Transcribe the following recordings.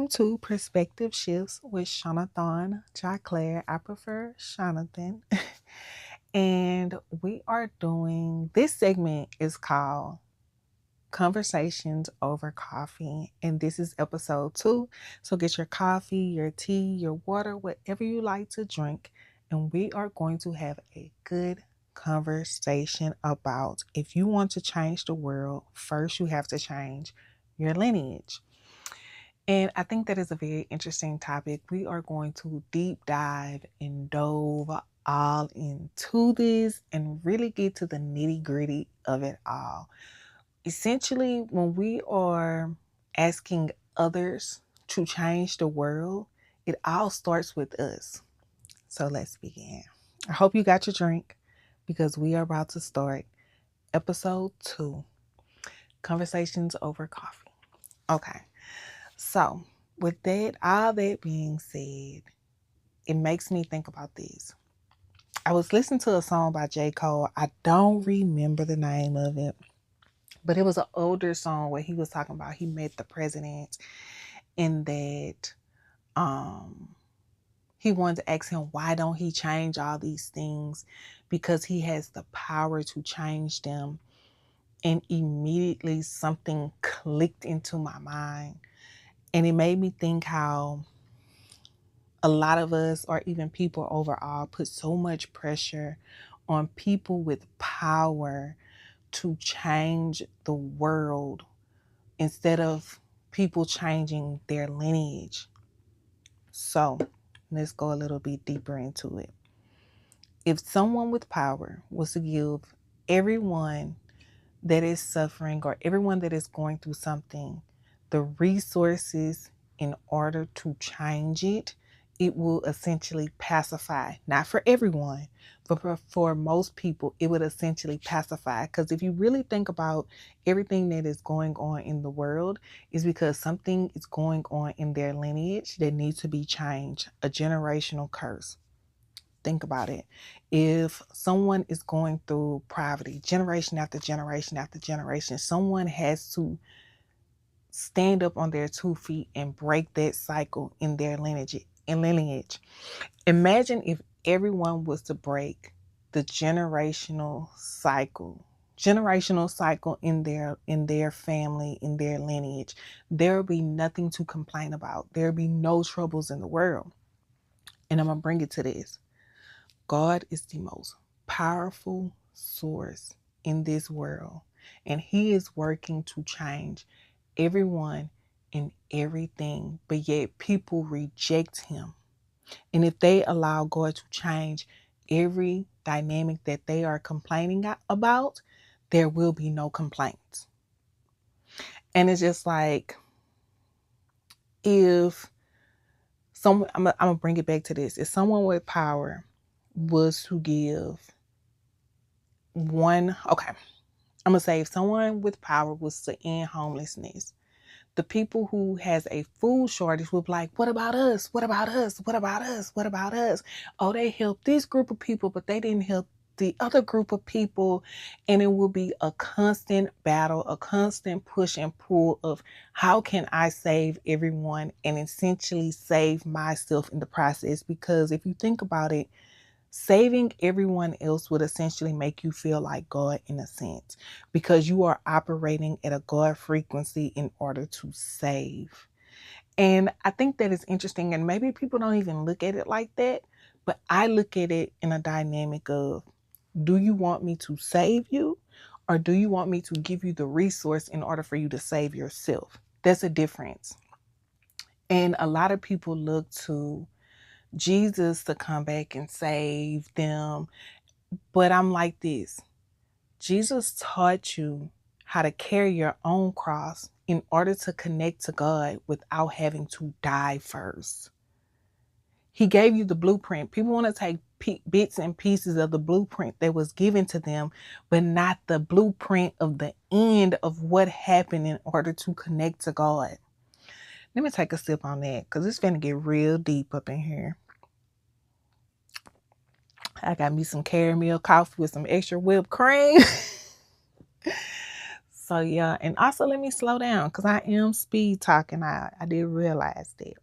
Welcome to Perspective Shifts with Shanathon Jaclaire. I prefer Shonathan. And we are doing this segment is called Conversations Over Coffee. And this is episode 2. So get your coffee, your tea, your water, whatever you like to drink. And we are going to have a good conversation about if you want to change the world, first you have to change your lineage. And I think that is a very interesting topic. We are going to deep dive and dove all into this and really get to the nitty gritty of it all. Essentially, when we are asking others to change the world, it all starts with us. So let's begin. I hope you got your drink because we are about to start episode 2, Conversations Over Coffee. Okay. So, with that, all that being said, it makes me think about this. I was listening to a song by J. Cole. I don't remember the name of it, but it was an older song where he was talking about he met the president and that he wanted to ask him why don't he change all these things because he has the power to change them. And immediately something clicked into my mind. And it made me think how a lot of us, or even people overall, put so much pressure on people with power to change the world instead of people changing their lineage. So let's go a little bit deeper into it. If someone with power was to give everyone that is suffering or everyone that is going through something the resources in order to change it, it will essentially pacify. Not for everyone, but for most people, it would essentially pacify. Because if you really think about everything that is going on in the world, is because something is going on in their lineage that needs to be changed, a generational curse. Think about it. If someone is going through poverty, generation after generation after generation, someone has to stand up on their 2 feet and break that cycle in their lineage. Imagine if everyone was to break the generational cycle in their family, in their lineage. There will be nothing to complain about. There will be no troubles in the world. And I'm going to bring it to this. God is the most powerful source in this world, and he is working to change everyone and everything, but yet people reject him. And if they allow God to change every dynamic that they are complaining about, there will be no complaints. And it's just like, if someone, I'm gonna bring it back to this. If someone with power was to give I'm gonna say if someone with power was to end homelessness, the people who has a food shortage would be like, what about us? What about us? What about us? What about us? Oh, they helped this group of people, but they didn't help the other group of people. And it will be a constant battle, a constant push and pull of how can I save everyone and essentially save myself in the process? Because if you think about it, saving everyone else would essentially make you feel like God in a sense, because you are operating at a God frequency in order to save. And I think that is interesting, and maybe people don't even look at it like that, but I look at it in a dynamic of, do you want me to save you, or do you want me to give you the resource in order for you to save yourself? That's a difference. And a lot of people look to Jesus to come back and save them. But I'm like this. Jesus taught you how to carry your own cross in order to connect to God without having to die first. He gave you the blueprint. People want to take bits and pieces of the blueprint that was given to them, but not the blueprint of the end of what happened in order to connect to God. Let me take a sip on that because it's finna get real deep up in here. I got me some caramel coffee with some extra whipped cream. So yeah, and also let me slow down because I am speed talking. I did realize that.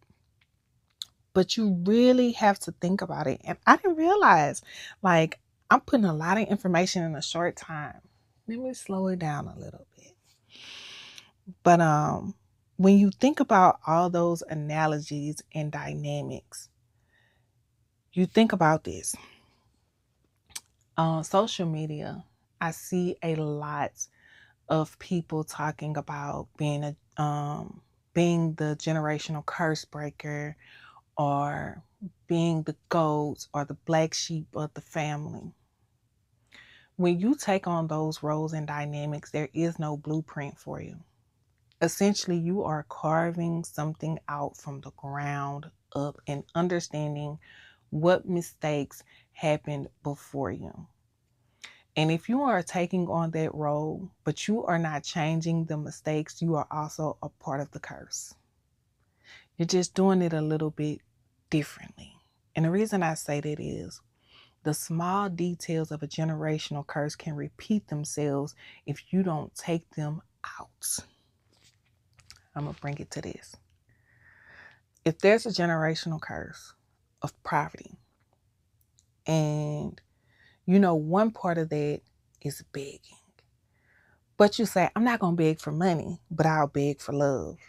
But you really have to think about it. And I didn't realize, like, I'm putting a lot of information in a short time. Let me slow it down a little bit. But when you think about all those analogies and dynamics, you think about this. On social media, I see a lot of people talking about being the generational curse breaker, or being the goats or the black sheep of the family. When you take on those roles and dynamics, there is no blueprint for you. Essentially, you are carving something out from the ground up and understanding what mistakes happened before you. And if you are taking on that role, but you are not changing the mistakes, you are also a part of the curse. You're just doing it a little bit differently. And the reason I say that is the small details of a generational curse can repeat themselves if you don't take them out. I'm going to bring it to this. If there's a generational curse of poverty, and you know one part of that is begging, but you say, I'm not going to beg for money, but I'll beg for love.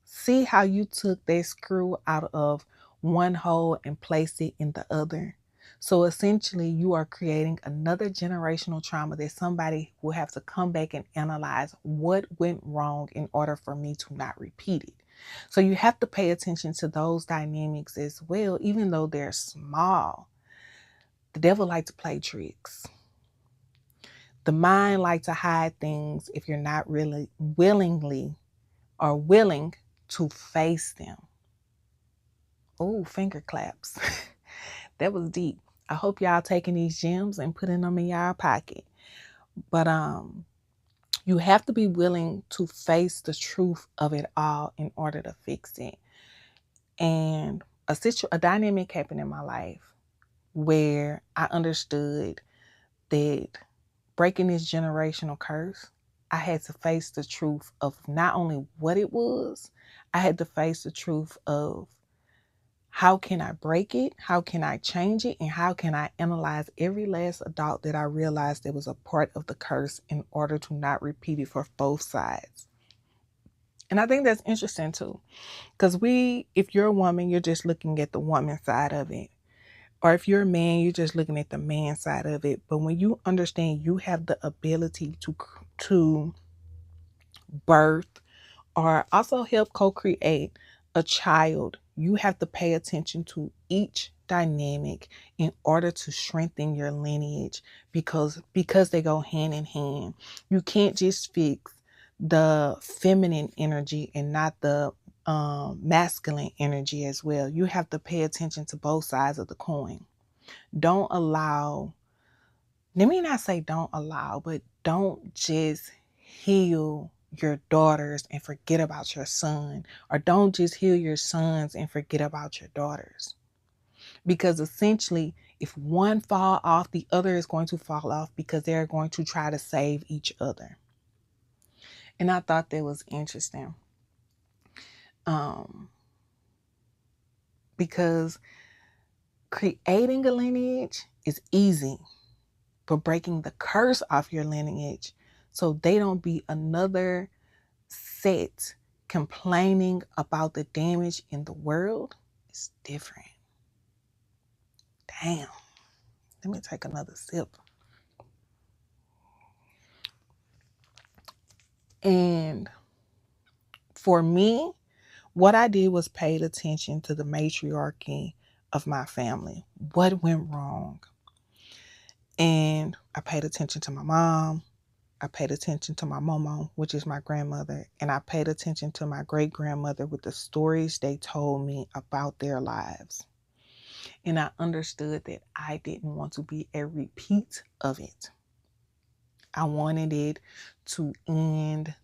See how you took that screw out of one hole and placed it in the other? So essentially, you are creating another generational trauma that somebody will have to come back and analyze what went wrong in order for me to not repeat it. So you have to pay attention to those dynamics as well, even though they're small. The devil likes to play tricks. The mind likes to hide things if you're not really willingly or willing to face them. Oh, finger claps. That was deep. I hope y'all taking these gems and putting them in y'all pocket. But you have to be willing to face the truth of it all in order to fix it. And a dynamic happened in my life where I understood that breaking this generational curse, I had to face the truth of not only what it was, I had to face the truth of how can I break it? How can I change it? And how can I analyze every last adult that I realized that was a part of the curse in order to not repeat it for both sides? And I think that's interesting too. Because if you're a woman, you're just looking at the woman side of it. Or if you're a man, you're just looking at the man side of it. But when you understand you have the ability to birth or also help co-create a child, you have to pay attention to each dynamic in order to strengthen your lineage, because they go hand in hand. You can't just fix the feminine energy and not the masculine energy as well. You have to pay attention to both sides of the coin. Don't allow, let me not say don't allow, but don't just heal your daughters and forget about your son, or don't just heal your sons and forget about your daughters. Because essentially, if one fall off, the other is going to fall off because they're going to try to save each other. And I thought that was interesting. Because creating a lineage is easy, but breaking the curse off your lineage so they don't be another set complaining about the damage in the world is different. Damn. Let me take another sip. And for me, what I did was paid attention to the matriarchy of my family. What went wrong? And I paid attention to my mom. I paid attention to my mama, which is my grandmother. And I paid attention to my great-grandmother with the stories they told me about their lives. And I understood that I didn't want to be a repeat of it. I wanted it to end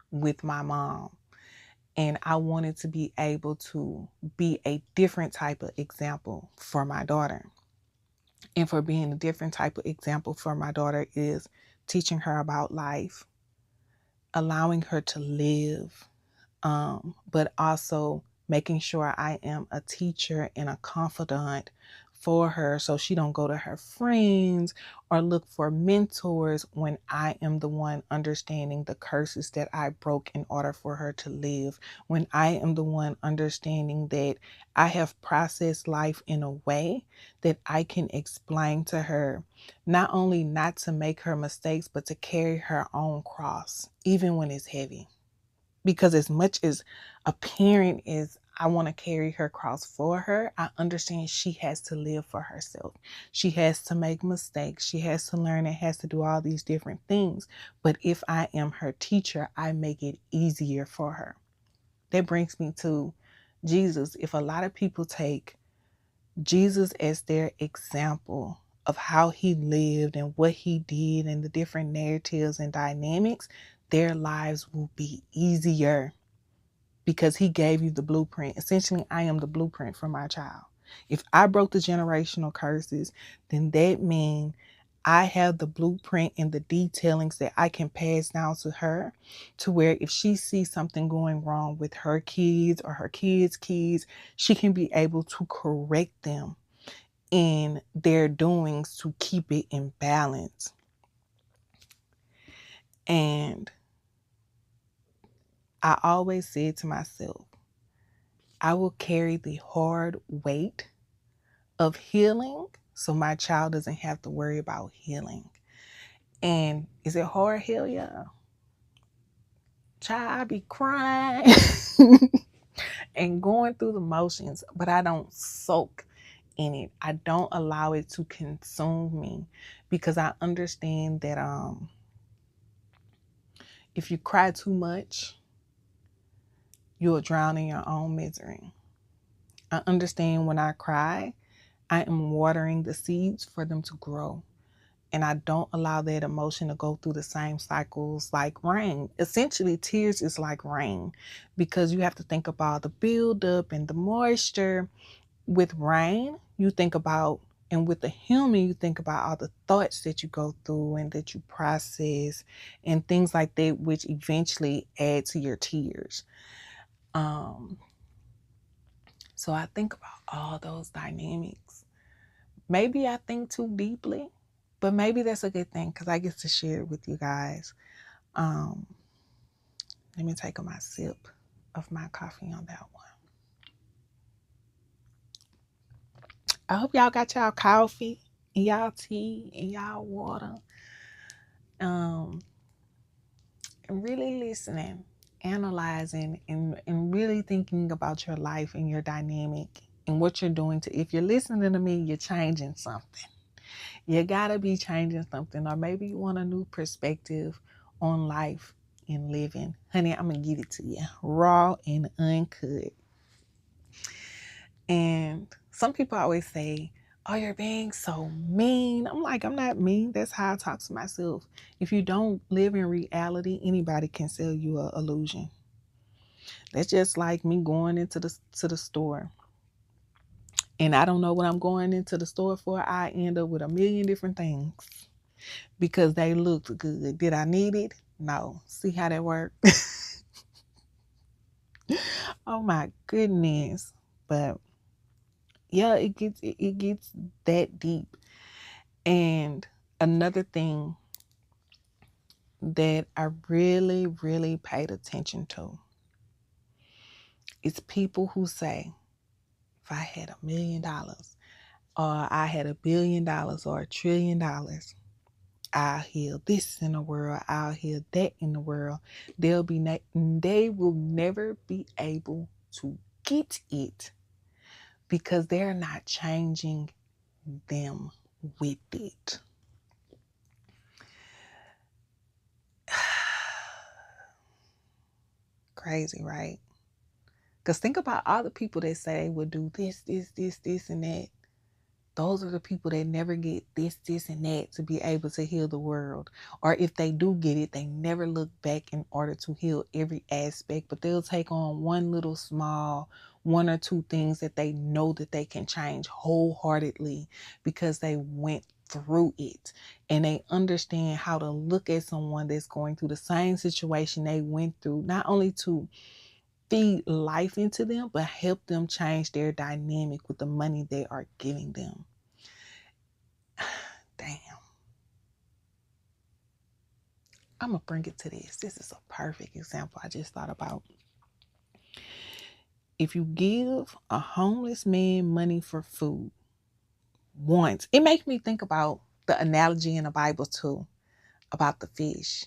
with my mom. And I wanted to be able to be a different type of example for my daughter. And for being a different type of example for my daughter is teaching her about life, allowing her to live, but also making sure I am a teacher and a confidant for her so she don't go to her friends or look for mentors when I am the one understanding the curses that I broke in order for her to live, when I am the one understanding that I have processed life in a way that I can explain to her, not only not to make her mistakes, but to carry her own cross, even when it's heavy. Because as much as a parent is, I want to carry her cross for her, I understand she has to live for herself. She has to make mistakes. She has to learn and has to do all these different things. But if I am her teacher, I make it easier for her. That brings me to Jesus. If a lot of people take Jesus as their example of how he lived and what he did and the different narratives and dynamics, their lives will be easier because he gave you the blueprint. Essentially, I am the blueprint for my child. If I broke the generational curses, then that means I have the blueprint and the detailings that I can pass down to her, to where if she sees something going wrong with her kids or her kids' kids, she can be able to correct them in their doings to keep it in balance. And I always said to myself, I will carry the hard weight of healing so my child doesn't have to worry about healing. And is it hard? Hell yeah. Child, I be crying and going through the motions, but I don't soak in it. I don't allow it to consume me because I understand that if you cry too much, you'll drown in your own misery. I understand when I cry, I am watering the seeds for them to grow. And I don't allow that emotion to go through the same cycles like rain. Essentially, tears is like rain because you have to think about the buildup and the moisture. With rain, you think about, and with the human, you think about all the thoughts that you go through and that you process and things like that, which eventually add to your tears. So I think about all those dynamics. Maybe I think too deeply, but maybe that's a good thing because I get to share it with you guys. Um, Let me take my sip of my coffee on that one. I hope y'all got y'all coffee and y'all tea and y'all water. And really listening, analyzing, and really thinking about your life and your dynamic and what you're doing to, if you're listening to me, you're changing something. You gotta be changing something, or maybe you want a new perspective on life and living. Honey, I'm gonna give it to you raw and uncut. And some people always say, oh, you're being so mean. I'm like, I'm not mean. That's how I talk to myself. If you don't live in reality, anybody can sell you an illusion. That's just like me going into the store. And I don't know what I'm going into the store for. I end up with a million different things because they looked good. Did I need it? No. See how that works? Oh my goodness. But yeah, it gets that deep. And another thing that I really, really paid attention to is people who say, if I had $1 million or I had $1 billion or $1 trillion, I'll heal this in the world, I'll heal that in the world. They will never be able to get it because they're not changing them with it. Crazy, right? Because think about all the people that say they would do this, and that. Those are the people that never get this, and that to be able to heal the world. Or if they do get it, they never look back in order to heal every aspect, but they'll take on one little small, one or two things that they know that they can change wholeheartedly because they went through it, and they understand how to look at someone that's going through the same situation they went through, not only to feed life into them, but help them change their dynamic with the money they are giving them. Damn. I'm going to bring it to this. This is a perfect example I just thought about. If you give a homeless man money for food once, it makes me think about the analogy in the Bible too, about the fish.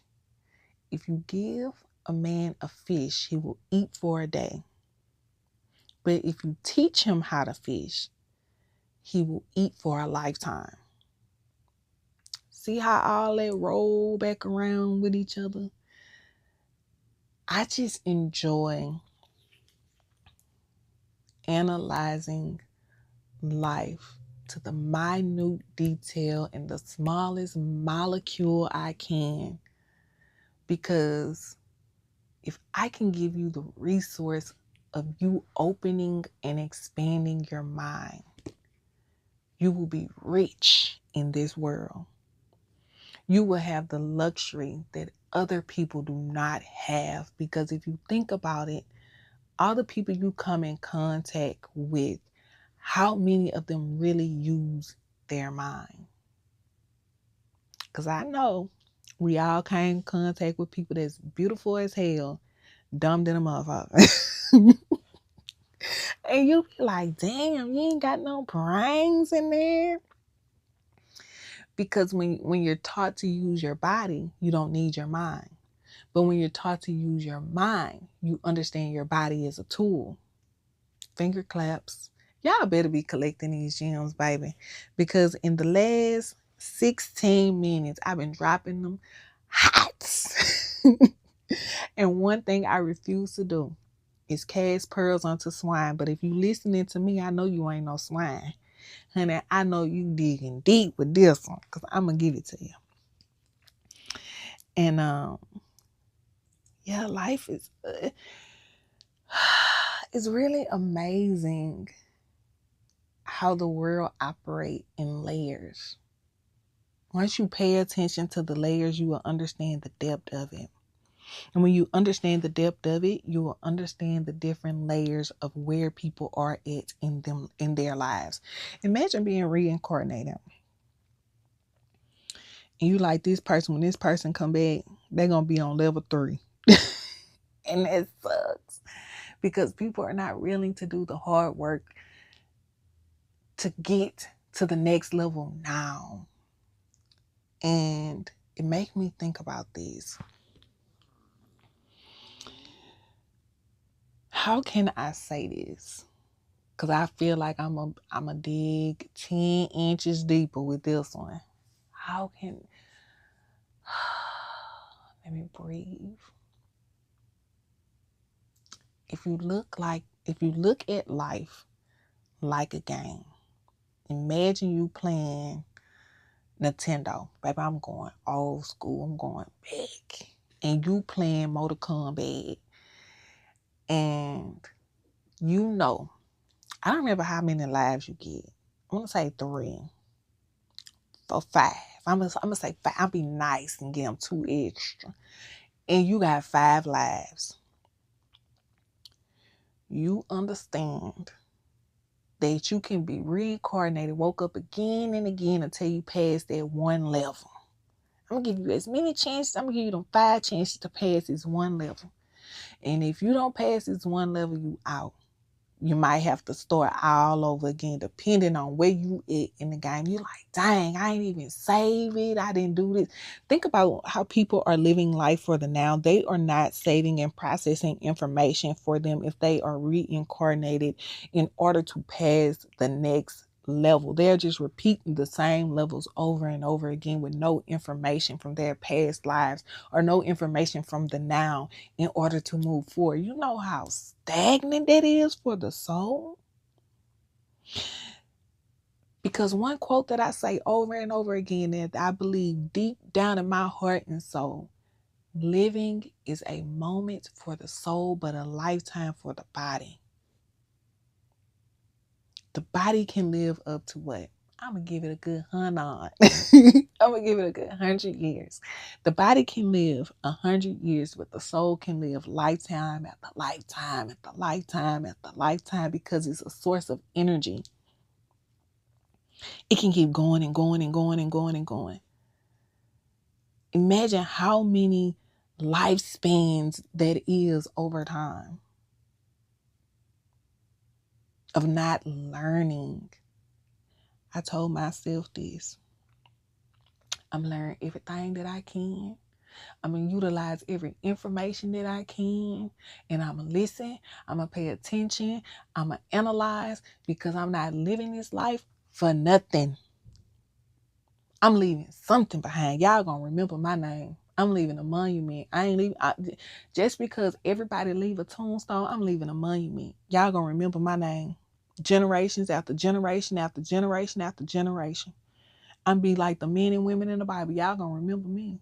If you give a man a fish, he will eat for a day. But if you teach him how to fish, he will eat for a lifetime. See how all that roll back around with each other? I just enjoy analyzing life to the minute detail and the smallest molecule I can, because if I can give you the resource of you opening and expanding your mind, you will be rich in this world. You will have the luxury that other people do not have, because if you think about it, all the people you come in contact with, how many of them really use their mind? Because I know we all came in contact with people that's beautiful as hell, dumb than a motherfucker. And you be like, damn, you ain't got no brains in there. Because when you're taught to use your body, you don't need your mind. But when you're taught to use your mind, you understand your body as a tool. Finger claps. Y'all better be collecting these gems, baby. Because in the last 16 minutes, I've been dropping them hot. And one thing I refuse to do is cast pearls onto swine. But if you listening to me, I know you ain't no swine. Honey, I know you digging deep with this one, because I'm going to give it to you. And yeah, life is it's really amazing how the world operates in layers. Once you pay attention to the layers, you will understand the depth of it. And when you understand the depth of it, you will understand the different layers of where people are at in their lives. Imagine being reincarnated. And you like this person, when this person come back, they're going to be on level 3. And it sucks, because people are not willing to do the hard work to get to the next level now. And it makes me think about this. How can I say this? Because I feel like I'm a dig 10 inches deeper with this one. How can... Let me breathe. If you look at life like a game, imagine you playing Nintendo. Baby, I'm going old school. I'm going back. And you playing Mortal Kombat. And you know, I don't remember how many lives you get. I'm going to say 3 or 5. I'm going to say 5. I'll be nice and give them 2 extra. And you got 5 lives. You understand that you can be reincarnated, woke up again and again until you pass that one level. I'm going to give you as many chances. I'm going to give you them 5 chances to pass this one level. And if you don't pass this one level, you out. You might have to start all over again, depending on where you at in the game. You're like, dang, I ain't even save it. I didn't do this. Think about how people are living life for the now. They are not saving and processing information for them if they are reincarnated in order to pass the next level. They're just repeating the same levels over and over again with no information from their past lives or no information from the now in order to move forward. You know how stagnant that is for the soul? Because one quote that I say over and over again that I believe deep down in my heart and soul: living is a moment for the soul, but a lifetime for the body. The body can live up to what? I'm going to give it a good 100. I'm going to give it a good 100 years. The body can live 100 years, but the soul can live lifetime after lifetime after lifetime after lifetime because it's a source of energy. It can keep going and going and going and going and going. Imagine how many lifespans that is over time of not learning. I told myself this. I'm learning everything that I can. I'm going to utilize every information that I can. And I'm going to listen. I'm going to pay attention. I'm going to analyze because I'm not living this life for nothing. I'm leaving something behind. Y'all going to remember my name. I'm leaving a monument. I ain't leaving. Just because everybody leave a tombstone, I'm leaving a monument. Y'all going to remember my name. Generations after generation after generation after generation. I'm be like the men and women in the Bible. Y'all gonna remember me.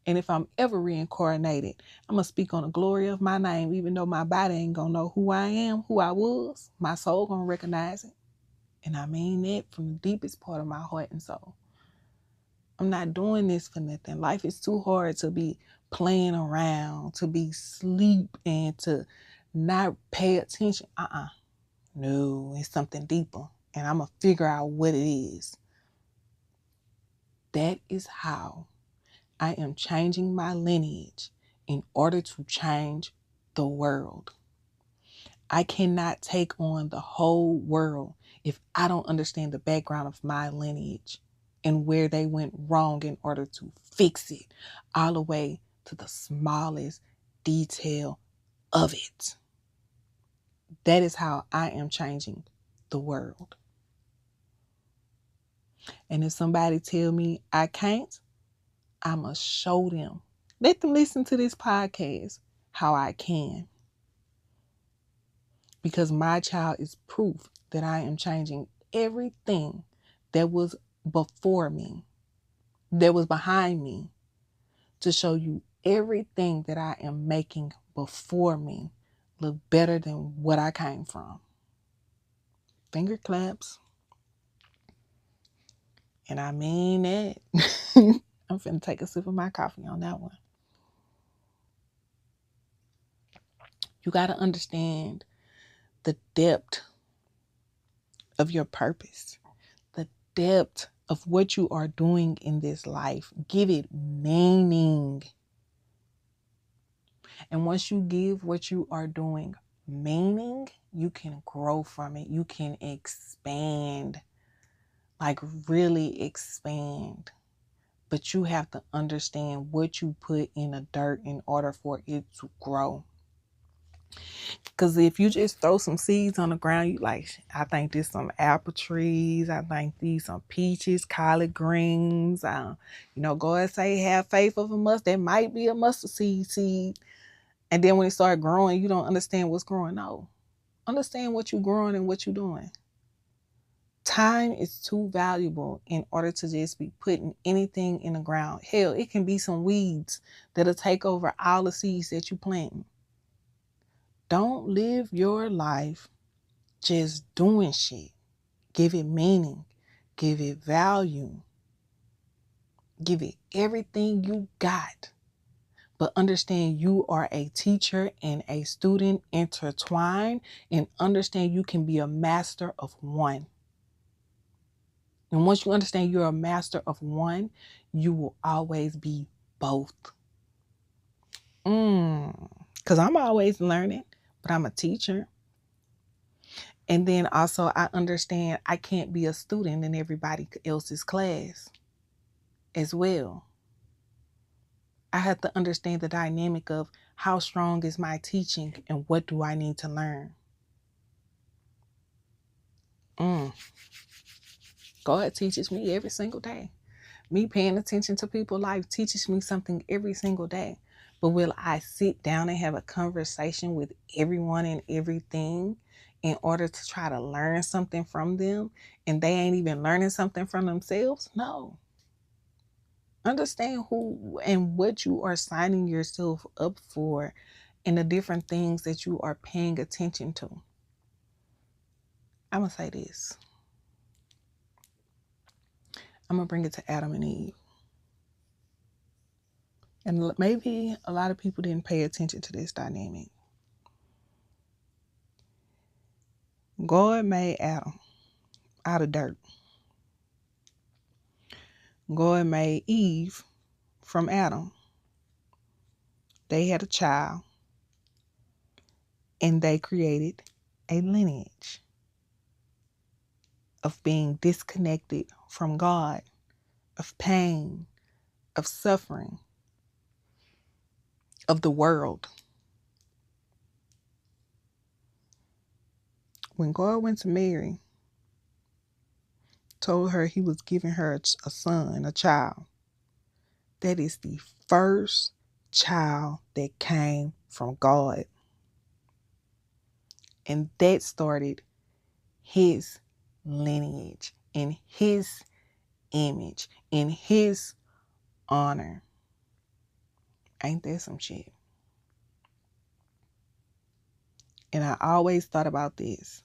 And if I'm ever reincarnated, I'm gonna speak on the glory of my name, even though my body ain't gonna know who I am, who I was. My soul gonna recognize it. And I mean that from the deepest part of my heart and soul. I'm not doing this for nothing. Life is too hard to be playing around, to be asleep, and to not pay attention. No, it's something deeper. And I'm gonna figure out what it is. That is how I am changing my lineage in order to change the world. I cannot take on the whole world if I don't understand the background of my lineage and where they went wrong in order to fix it, all the way to the smallest detail of it. That is how I am changing the world. And if somebody tell me I can't, I must show them. Let them listen to this podcast how I can. Because my child is proof that I am changing everything that was before me, that was behind me, to show you everything that I am making before me look better than what I came from. Finger claps. And I mean that. I'm finna take a sip of my coffee on that one. You got to understand the depth of your purpose, the depth of what you are doing in this life. Give it meaning. And once you give what you are doing meaning, you can grow from it. You can expand, like really expand. But you have to understand what you put in the dirt in order for it to grow. Because if you just throw some seeds on the ground, you like, I think this some apple trees. I think these some peaches, collard greens. Go and say, have faith of a mustard. That might be a mustard seed. And then when it started growing, you don't understand what's growing. No. Understand what you're growing and what you're doing. Time is too valuable in order to just be putting anything in the ground. Hell, it can be some weeds that'll take over all the seeds that you plant. Don't live your life just doing shit. Give it meaning. Give it value. Give it everything you got. But understand you are a teacher and a student intertwined, and understand you can be a master of one. And once you understand you're a master of one, you will always be both. Because I'm always learning, but I'm a teacher. And then also I understand I can't be a student in everybody else's class as well. I have to understand the dynamic of how strong is my teaching and what do I need to learn. God teaches me every single day. Me paying attention to people's life teaches me something every single day. But will I sit down and have a conversation with everyone and everything in order to try to learn something from them and they ain't even learning something from themselves? No. Understand who and what you are signing yourself up for and the different things that you are paying attention to. I'm going to say this. I'm going to bring it to Adam and Eve. And maybe a lot of people didn't pay attention to this dynamic. God made Adam out of dirt. God made Eve from Adam. They had a child, and they created a lineage of being disconnected from God, of pain, of suffering, of the world. When God went to Mary, told her he was giving her a son, a child, that is the first child that came from God. And that started his lineage, in his image, in his honor. Ain't that some shit? And I always thought about this.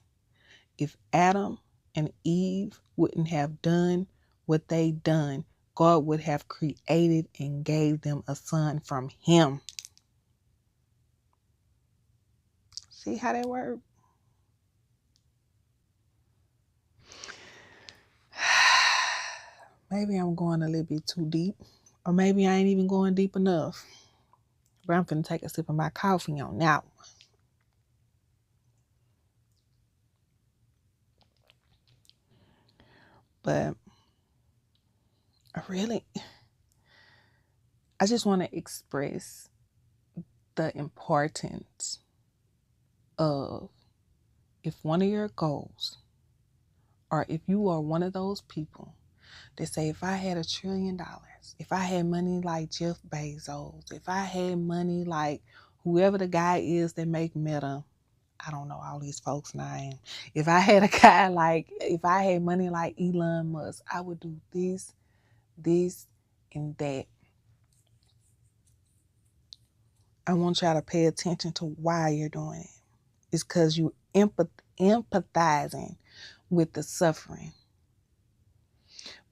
If Adam and Eve wouldn't have done what they done, God would have created and gave them a son from him. See how that worked? Maybe I'm going a little bit too deep. Or maybe I ain't even going deep enough. But I'm finna take a sip of my coffee on now. But I just want to express the importance of, if one of your goals, or if you are one of those people that say, if I had $1 trillion, if I had money like Jeff Bezos, if I had money like whoever the guy is that make Meta, I don't know all these folks' names. If I had if I had money like Elon Musk, I would do this, and that. I want y'all to pay attention to why you're doing it. It's because you empathizing with the suffering,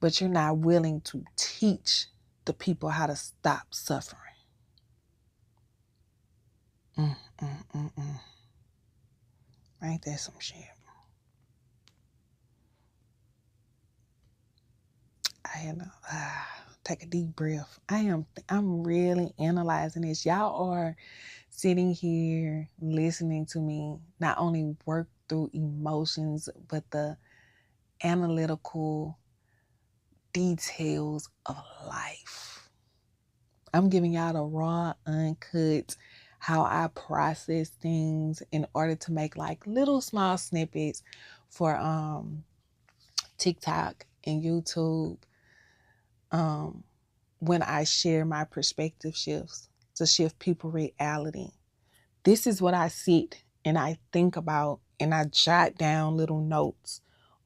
but you're not willing to teach the people how to stop suffering. Ain't that some shit? I had to take a deep breath. I'm really analyzing this. Y'all are sitting here listening to me not only work through emotions, but the analytical details of life. I'm giving y'all the raw, uncut, how I process things in order to make like little small snippets for TikTok and YouTube. When I share my perspective shifts to shift people reality. This is what I sit and I think about, and I jot down little notes,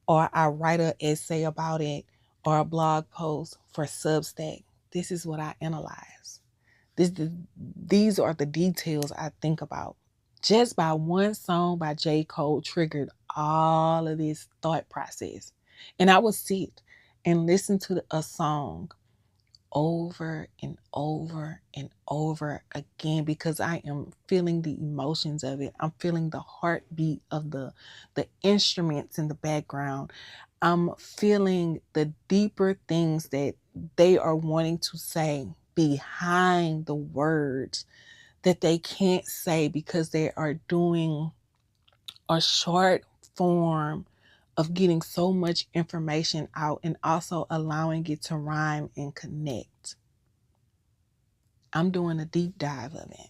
or I write an essay about it, or a blog post for Substack. This is what I analyze. These are the details I think about. Just by one song by J. Cole triggered all of this thought process. And I would sit and listen to a song over and over and over again because I am feeling the emotions of it. I'm feeling the heartbeat of the instruments in the background. I'm feeling the deeper things that they are wanting to say behind the words that they can't say because they are doing a short form of getting so much information out and also allowing it to rhyme and connect. I'm doing a deep dive of it.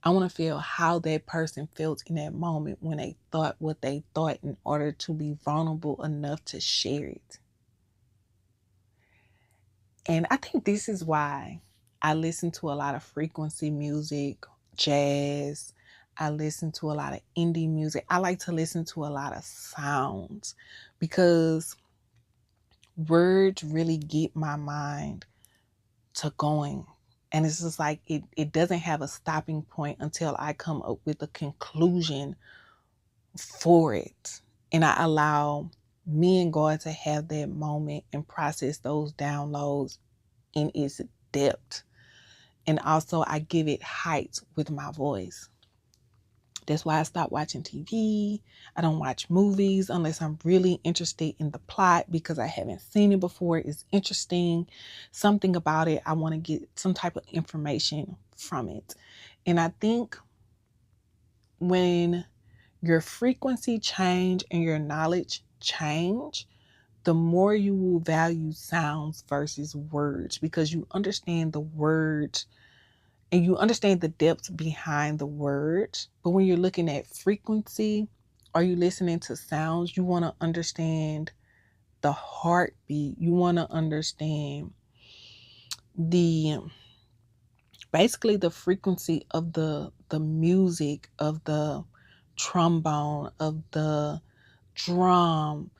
I want to feel how that person felt in that moment when they thought what they thought in order to be vulnerable enough to share it. And I think this is why I listen to a lot of frequency music, jazz. I listen to a lot of indie music. I like to listen to a lot of sounds because words really get my mind to going. And it's just like it doesn't have a stopping point until I come up with a conclusion for it. And I allow me and God to have that moment and process those downloads in its depth. And also I give it height with my voice. That's why I stopped watching TV. I don't watch movies unless I'm really interested in the plot because I haven't seen it before. It's interesting. Something about it, I want to get some type of information from it. And I think when your frequency change and your knowledge change, the more you will value sounds versus words, because you understand the words and you understand the depth behind the words. But when you're looking at frequency, are you listening to sounds? You want to understand the heartbeat. You want to understand basically the frequency of the music, of the trombone, of the drum,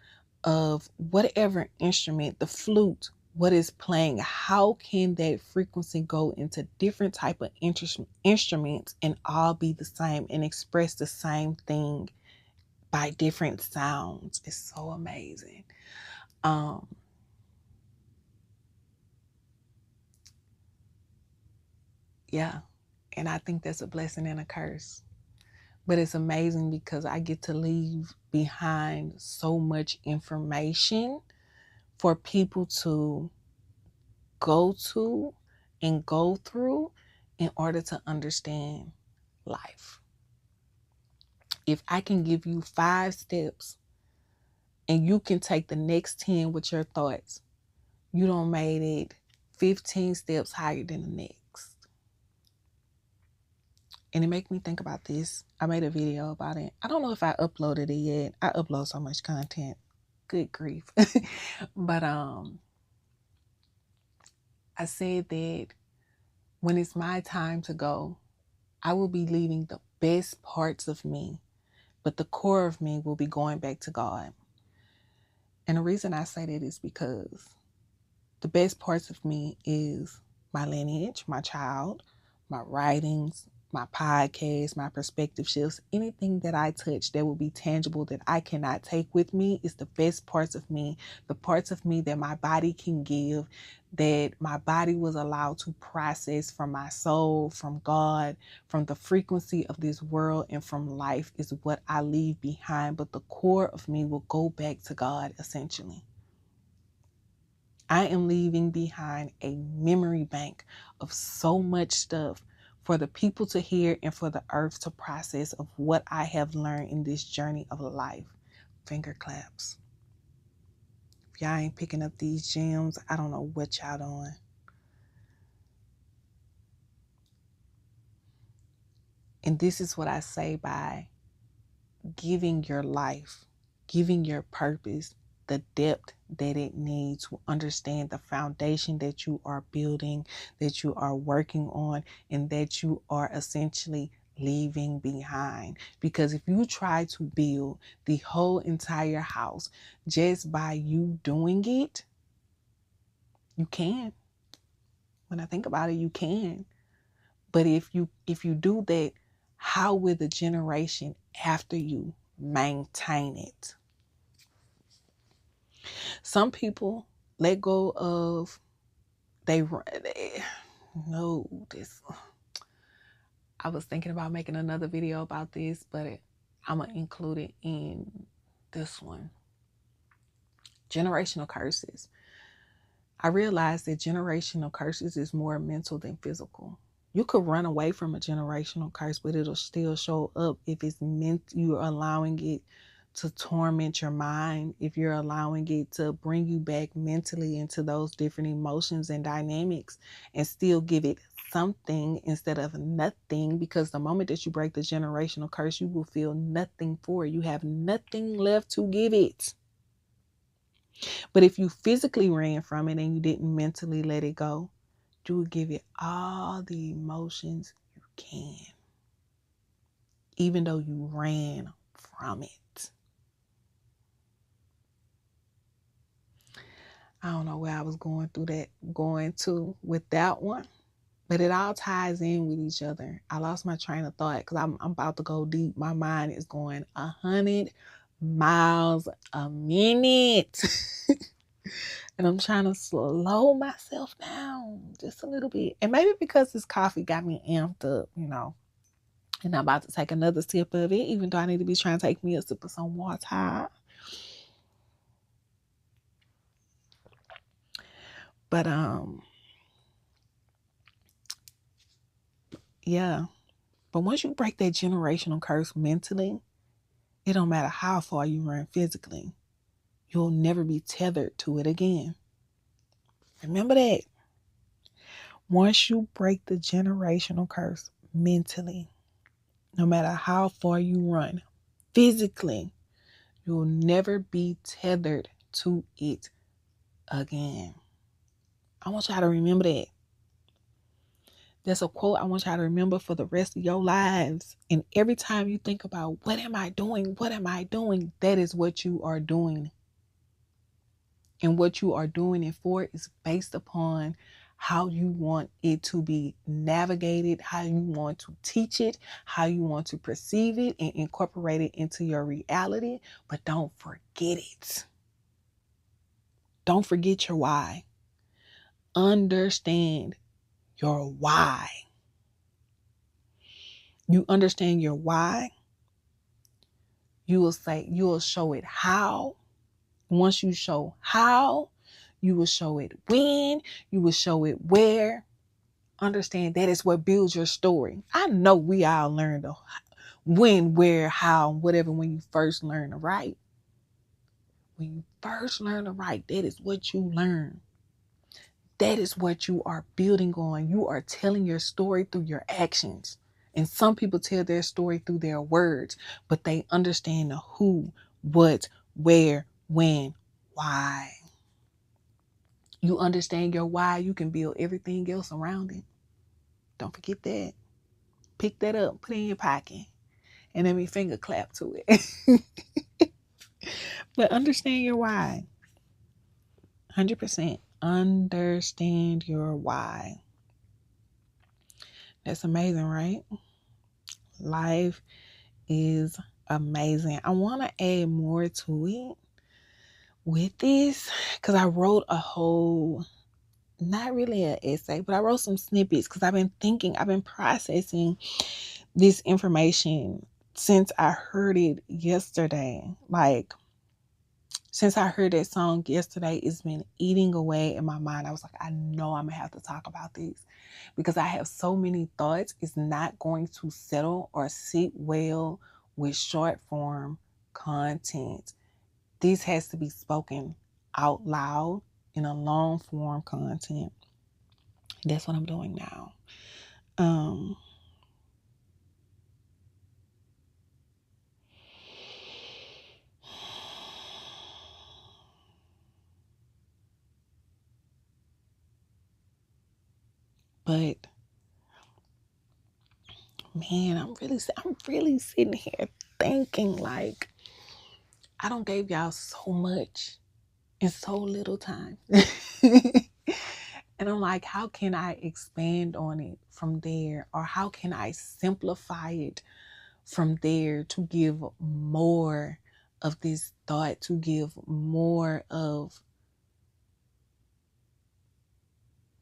of whatever instrument, the flute, what is playing. How can that frequency go into different type of instruments and all be the same and express the same thing by different sounds? It's so amazing. Yeah, and I think that's a blessing and a curse. But it's amazing because I get to leave behind so much information for people to go to and go through in order to understand life. If I can give you 5 steps and you can take the next 10 with your thoughts, you done made it 15 steps higher than the next. And it made me think about this. I made a video about it. I don't know if I uploaded it yet. I upload so much content. Good grief. But I said that when it's my time to go, I will be leaving the best parts of me, but the core of me will be going back to God. And the reason I say that is because the best parts of me is my lineage, my child, my writings, my podcast, my perspective shifts. Anything that I touch that will be tangible that I cannot take with me is the best parts of me, the parts of me that my body can give, that my body was allowed to process from my soul, from God, from the frequency of this world, and from life is what I leave behind. But the core of me will go back to God, essentially. I am leaving behind a memory bank of so much stuff for the people to hear and for the earth to process of what I have learned in this journey of life. Finger claps. If y'all ain't picking up these gems, I don't know what y'all doing. And this is what I say by giving your life, giving your purpose the depth that it needs to understand the foundation that you are building, that you are working on, and that you are essentially leaving behind. Because if you try to build the whole entire house just by you doing it, you can. When I think about it, you can. But if you do that, how will the generation after you maintain it? Some people let go of they no this. I was thinking about making another video about this, but I'm gonna include it in this one. Generational curses. I realized that generational curses is more mental than physical. You could run away from a generational curse, but it'll still show up if it's meant you're allowing it to torment your mind, if you're allowing it to bring you back mentally into those different emotions and dynamics and still give it something instead of nothing. Because the moment that you break the generational curse, you will feel nothing for it. You have nothing left to give it. But if you physically ran from it and you didn't mentally let it go, you would give it all the emotions you can, even though you ran from it. I don't know where I was going to with that one, but it all ties in with each other. I lost my train of thought because I'm about to go deep. My mind is going 100 miles a minute. And I'm trying to slow myself down just a little bit. And maybe because this coffee got me amped up, and I'm about to take another sip of it, even though I need to be trying to take me a sip of some water. But yeah. But once you break that generational curse mentally, it don't matter how far you run physically. You'll never be tethered to it again. Remember that. Once you break the generational curse mentally, no matter how far you run physically, you'll never be tethered to it again. I want y'all to remember that. That's a quote I want y'all to remember for the rest of your lives. And every time you think about, what am I doing? What am I doing? That is what you are doing. And what you are doing it for is based upon how you want it to be navigated, how you want to teach it, how you want to perceive it and incorporate it into your reality. But don't forget it. Don't forget your why. Understand your why. You understand your why. You will show it how. Once you show how, you will show it when, you will show it where. Understand that is what builds your story. I know we all learned when, where, how, whatever when you first learn to write. When you first learn to write, that is what you learn. That is what you are building on. You are telling your story through your actions. And some people tell their story through their words, but they understand the who, what, where, when, why. You understand your why, you can build everything else around it. Don't forget that. Pick that up, put it in your pocket, and let me finger clap to it. But understand your why. 100%. Understand your why. That's amazing, right? Life is amazing. I want to add more to it with this because I wrote a whole, not really an essay, but I wrote some snippets because I've been processing this information since I heard it yesterday. Like, since I heard that song yesterday, it's been eating away in my mind. I was like, I know I'm going to have to talk about this because I have so many thoughts. It's not going to settle or sit well with short form content. This has to be spoken out loud in a long form content. That's what I'm doing now. But man, I'm really sitting here thinking like I don't gave y'all so much in so little time. And I'm like, how can I expand on it from there? Or how can I simplify it from there to give more of this thought, to give more of,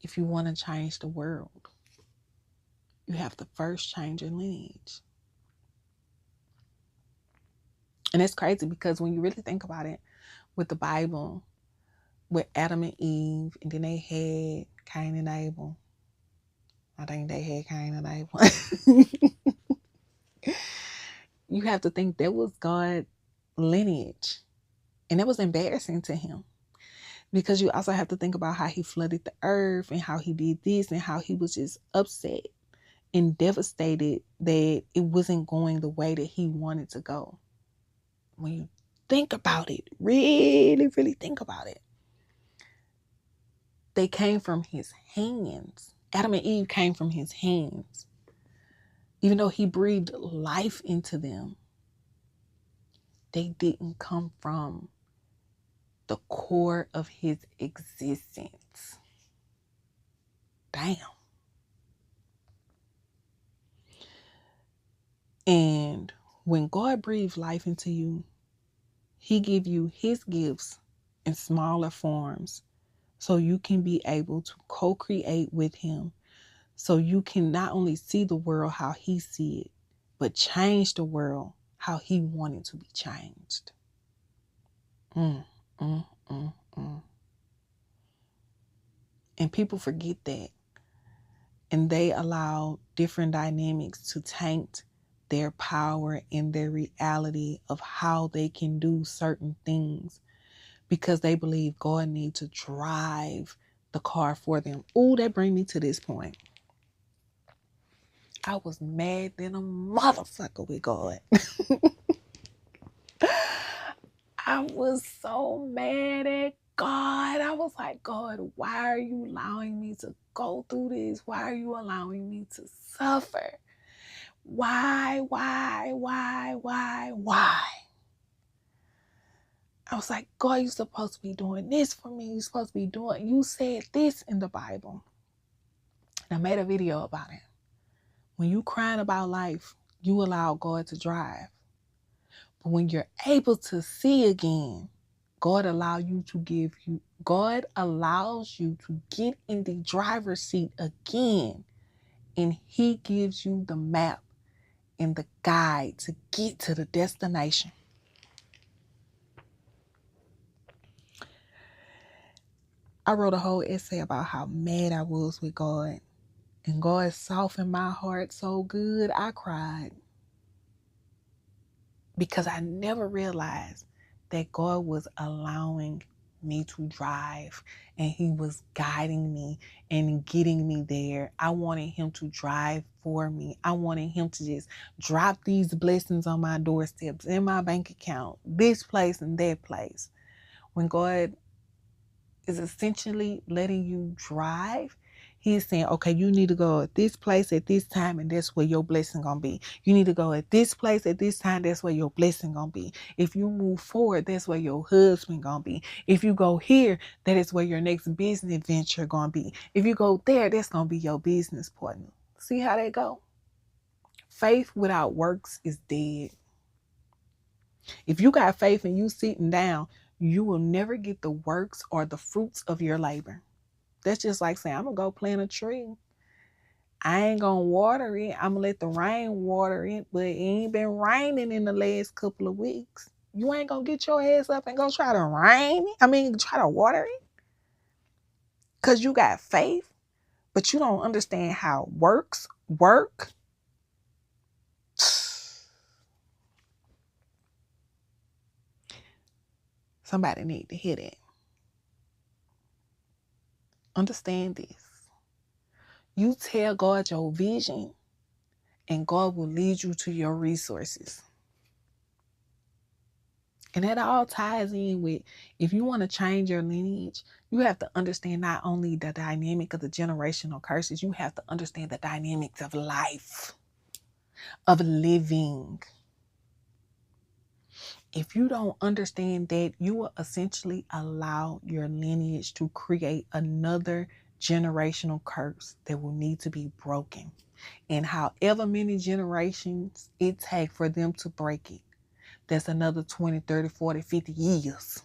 if you want to change the world, you have to first change your lineage. And it's crazy because when you really think about it, with the Bible, with Adam and Eve, and then they had Cain and Abel. I think they had Cain and Abel. You have to think that was God's lineage. And it was embarrassing to him. Because you also have to think about how he flooded the earth and how he did this and how he was just upset and devastated that it wasn't going the way that he wanted to go. When you think about it, really, really think about it, they came from his hands. Adam and Eve came from his hands. Even though he breathed life into them, they didn't come from the core of his existence. Damn. And when God breathes life into you, He give you his gifts in smaller forms so you can be able to co-create with him, so you can not only see the world how he see it, but change the world how he wanted to be changed. Mm, mm, mm, mm. And people forget that. And they allow different dynamics to taint their power and their reality of how they can do certain things because they believe God needs to drive the car for them. Oh, that brings me to this point. I was mad than a motherfucker with God. I was so mad at God. I was like, God, why are you allowing me to go through this? Why are you allowing me to suffer? Why? I was like, God, you're supposed to be doing this for me. You're supposed to be doing, you said this in the Bible. And I made a video about it. When you crying about life, you allow God to drive. But when you're able to see again, God allows you to get in the driver's seat again. And he gives you the map and the guide to get to the destination. I wrote a whole essay about how mad I was with God. And God softened my heart so good, I cried. Because I never realized that God was allowing me to drive and he was guiding me and getting me there. I wanted him to drive for me. I wanted him to just drop these blessings on my doorsteps, in my bank account, this place and that place. When God is essentially letting you drive, he's saying, okay, you need to go at this place at this time, and that's where your blessing gonna be. You need to go at this place at this time, that's where your blessing gonna be. If you move forward, that's where your husband gonna be. If you go here, that is where your next business venture gonna be. If you go there, that's gonna be your business partner. See how that go? Faith without works is dead. If you got faith and you sitting down, you will never get the works or the fruits of your labor. That's just like saying, I'm going to go plant a tree. I ain't going to water it. I'm going to let the rain water it, but it ain't been raining in the last couple of weeks. You ain't going to get your ass up and go try to try to water it. Because you got faith, but you don't understand how works work. Somebody need to hear that. Understand this. You tell God your vision, and God will lead you to your resources. And that all ties in with, if you want to change your lineage, you have to understand not only the dynamic of the generational curses, you have to understand the dynamics of life, of living. If you don't understand that, you will essentially allow your lineage to create another generational curse that will need to be broken. And however many generations it takes for them to break it, that's another 20, 30, 40, 50 years.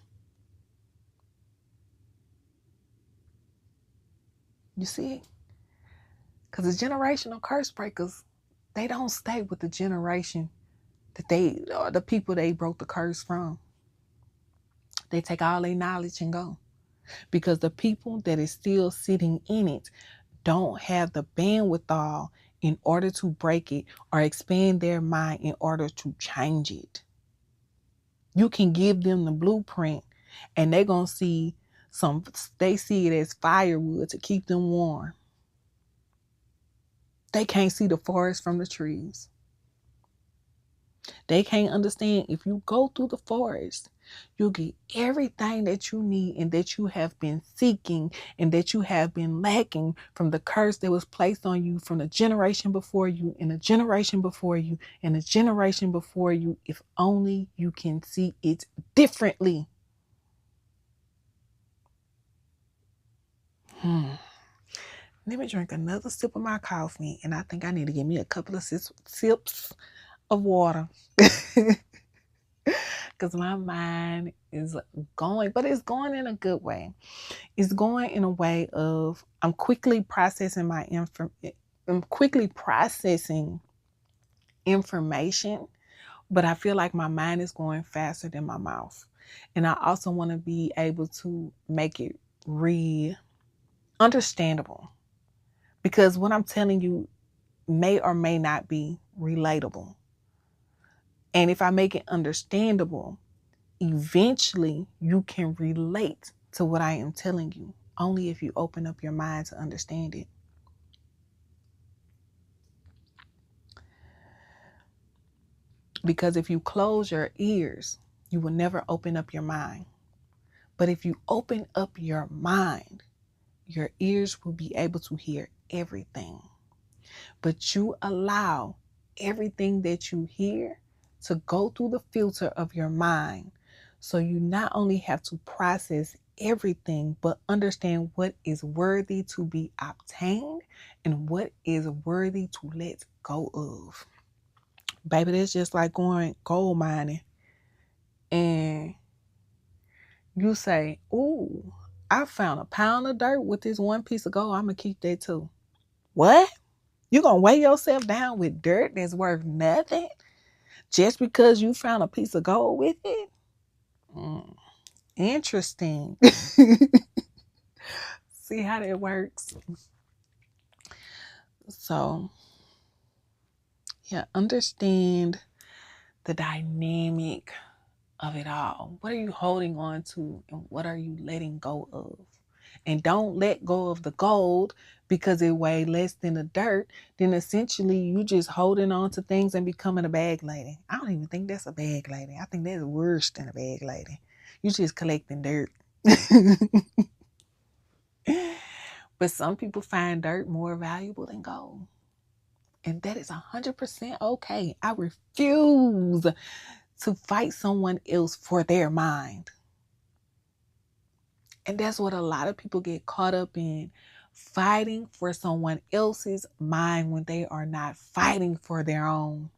You see? Because the generational curse breakers, they don't stay with the generation or the people they broke the curse from. They take all their knowledge and go. Because the people that is still sitting in it don't have the bandwidth in order to break it or expand their mind in order to change it. You can give them the blueprint and they're going to see they see it as firewood to keep them warm. They can't see the forest from the trees. They can't understand if you go through the forest, you'll get everything that you need and that you have been seeking and that you have been lacking from the curse that was placed on you from the generation before you and the generation before you and the generation before you, if only you can see it differently. Let me drink another sip of my coffee, and I think I need to give me a couple of sips of water. because my mind is going, but it's going in a good way. It's going in a way of I'm quickly processing information, but I feel like my mind is going faster than my mouth. And I also want to be able to make it understandable, because what I'm telling you may or may not be relatable. And if I make it understandable, eventually you can relate to what I am telling you, only if you open up your mind to understand it. Because if you close your ears, you will never open up your mind. But if you open up your mind, your ears will be able to hear everything. But you allow everything that you hear to go through the filter of your mind. So you not only have to process everything, but understand what is worthy to be obtained and what is worthy to let go of. Baby, that's just like going gold mining. And you say, ooh, I found a pound of dirt with this one piece of gold. I'm going to keep that too. What? You going to weigh yourself down with dirt that's worth nothing just because you found a piece of gold with it? Interesting. See how that works? So, yeah, understand the dynamic of it all. What are you holding on to and what are you letting go of? And don't let go of the gold because it weighs less than the dirt. Then essentially you just holding on to things and becoming a bag lady. I don't even think that's a bag lady. I think that's worse than a bag lady. You just collecting dirt. But some people find dirt more valuable than gold. And that is 100% okay. I refuse to fight someone else for their mind. And that's what a lot of people get caught up in, fighting for someone else's mind when they are not fighting for their own.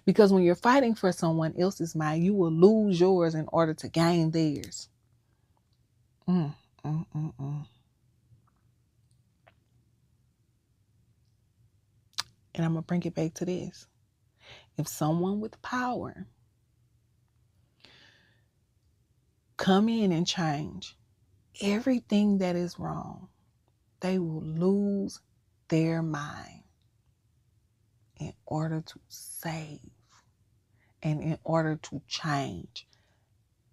Because when you're fighting for someone else's mind, you will lose yours in order to gain theirs. Mm, mm, mm, mm. And I'm going to bring it back to this. If someone with power come in and change everything that is wrong, they will lose their mind in order to save and in order to change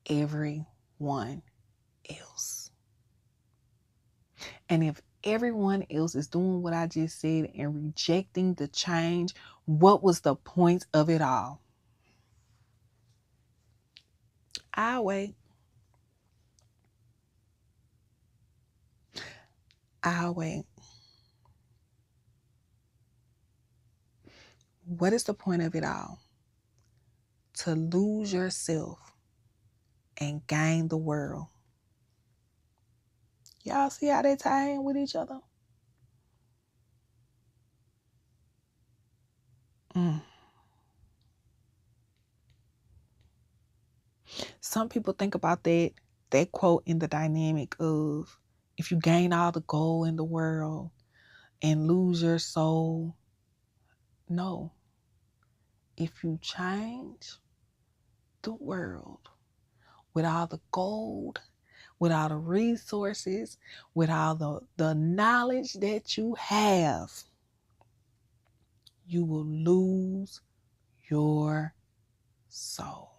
everyone else. And if everyone else is doing what I just said and rejecting the change, what was the point of it all? I'll wait. I'll wait. What is the point of it all? To lose yourself and gain the world. Y'all see how they tie in with each other? Some people think about that quote in the dynamic of, if you gain all the gold in the world and lose your soul. No. If you change the world with all the gold, with all the resources, with all the knowledge that you have, you will lose your soul.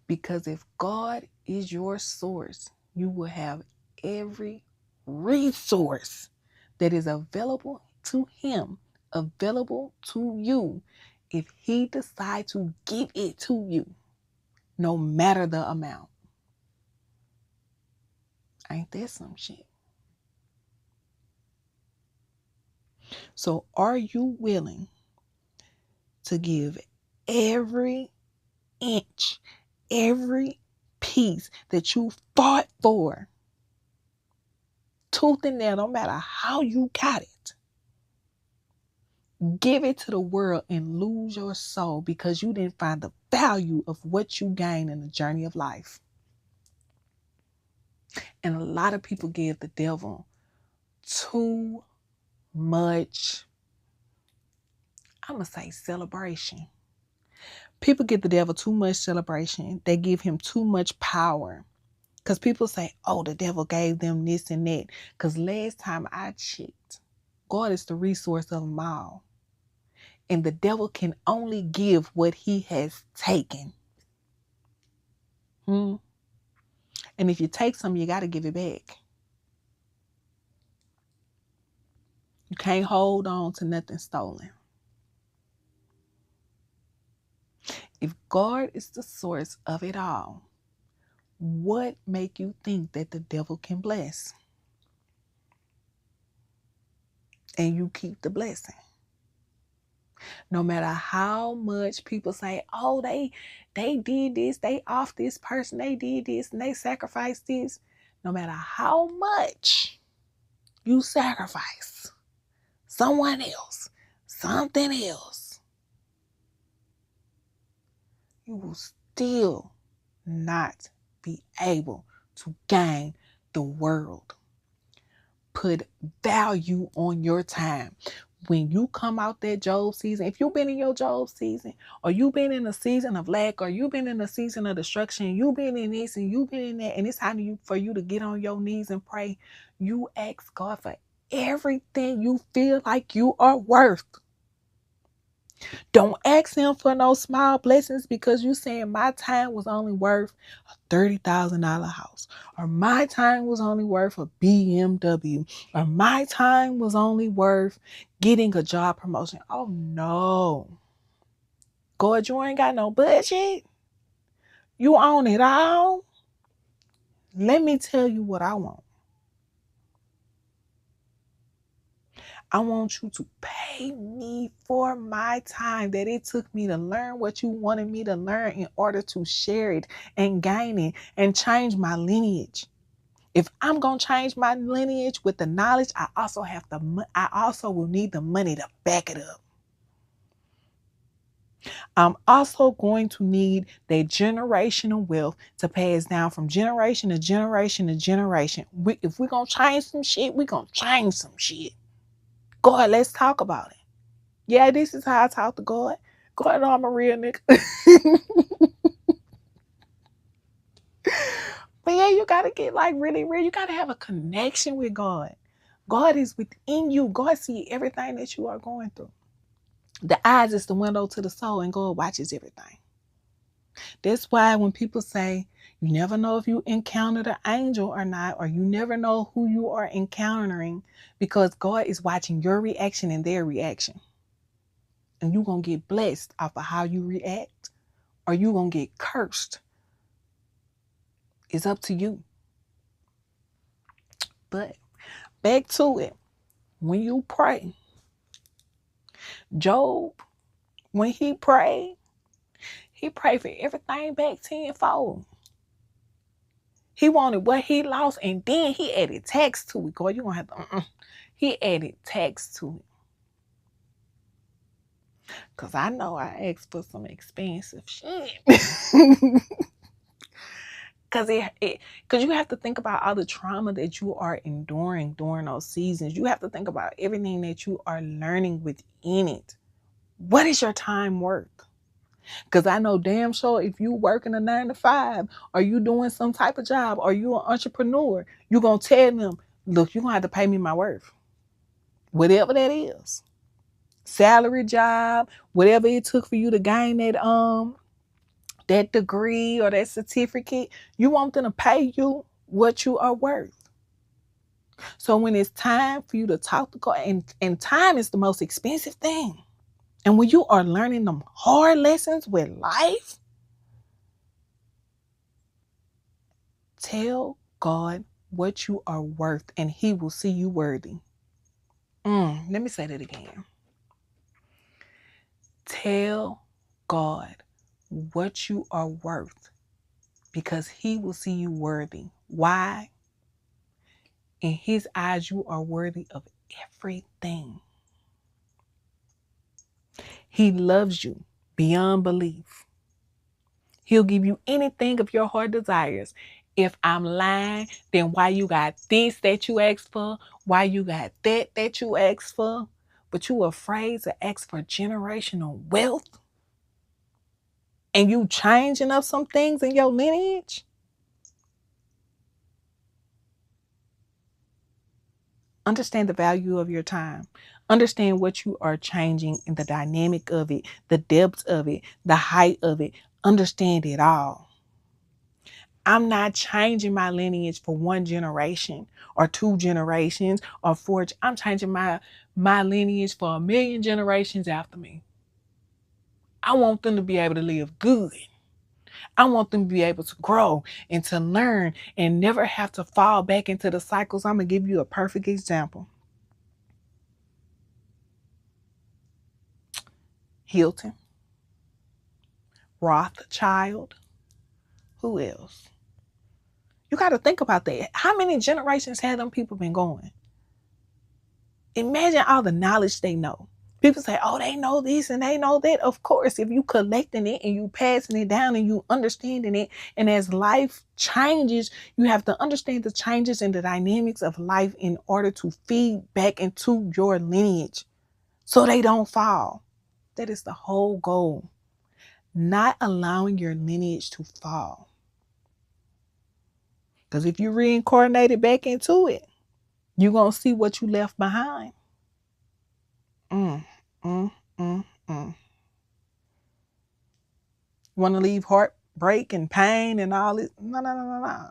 Because if God is your source, you will have every resource that is available to Him, available to you, if He decides to give it to you, no matter the amount. Ain't that some shit? So are you willing to give every inch, every piece that you fought for, tooth and nail, no matter how you got it? Give it to the world and lose your soul because you didn't find the value of what you gain in the journey of life. And a lot of people give the devil too much, I'm going to say, celebration. People give the devil too much celebration. They give him too much power. Because people say, oh, the devil gave them this and that. Because last time I checked, God is the resource of them all. And the devil can only give what he has taken. And if you take something, you got to give it back. You can't hold on to nothing stolen. If God is the source of it all, what make you think that the devil can bless? And you keep the blessing. No matter how much people say, oh, they did this, they off this person, they did this, and they sacrificed this. No matter how much you sacrifice someone else, something else, you will still not be able to gain the world. Put value on your time. When you come out that Job season, if you've been in your Job season, or you've been in a season of lack, or you've been in a season of destruction, you've been in this and you've been in that, and it's time for you to get on your knees and pray, you ask God for everything you feel like you are worth. Don't ask him for no small blessings because you saying my time was only worth a $30,000 house, or my time was only worth a BMW, or my time was only worth getting a job promotion. Oh no. God, you ain't got no budget. You own it all. Let me tell you what I want. I want you to pay me for my time that it took me to learn what you wanted me to learn in order to share it and gain it and change my lineage. If I'm going to change my lineage with the knowledge, I also will need the money to back it up. I'm also going to need that generational wealth to pass down from generation to generation to generation. If we're going to change some shit, we're going to change some shit. God, let's talk about it. Yeah, this is how I talk to God. God, know I'm a real nigga. But yeah, you got to get like really real. You got to have a connection with God. God is within you. God sees everything that you are going through. The eyes is the window to the soul, and God watches everything. That's why when people say, you never know if you encountered an angel or not, or you never know who you are encountering, because God is watching your reaction and their reaction. And you're going to get blessed off of how you react, or you're going to get cursed. It's up to you. But back to it. When you pray, Job, when he prayed for everything back tenfold. He wanted what he lost, and then he added tax to it. God, you're going to have to, he added tax to it. Because I know I asked for some expensive shit. Because you have to think about all the trauma that you are enduring during those seasons. You have to think about everything that you are learning within it. What is your time worth? Because I know damn sure if you working a 9-to-5, or you doing some type of job, or you an entrepreneur, you're going to tell them, look, you're going to have to pay me my worth. Whatever that is. Salary job, whatever it took for you to gain that degree or that certificate, you want them to pay you what you are worth. So when it's time for you to talk to God, and time is the most expensive thing. And when you are learning them hard lessons with life, tell God what you are worth, and he will see you worthy. Let me say that again. Tell God what you are worth, because he will see you worthy. Why? In his eyes, you are worthy of everything. He loves you beyond belief. He'll give you anything of your heart desires. If I'm lying, then why you got this that you asked for? Why you got that you asked for? But you afraid to ask for generational wealth? And you changing up some things in your lineage? Understand the value of your time. Understand what you are changing and the dynamic of it, the depth of it, the height of it. Understand it all. I'm not changing my lineage for one generation or two generations or four. I'm changing my lineage for 1,000,000 generations after me. I want them to be able to live good. I want them to be able to grow and to learn and never have to fall back into the cycles. I'm going to give you a perfect example. Hilton, Rothschild, who else? You got to think about that. How many generations have them people been going? Imagine all the knowledge they know. People say, oh, they know this and they know that. Of course, if you collecting it and you passing it down and you understanding it, and as life changes, you have to understand the changes and the dynamics of life in order to feed back into your lineage so they don't fall. That is the whole goal. Not allowing your lineage to fall. Because if you reincarnated back into it, you're going to see what you left behind. You want to leave heartbreak and pain and all this? No.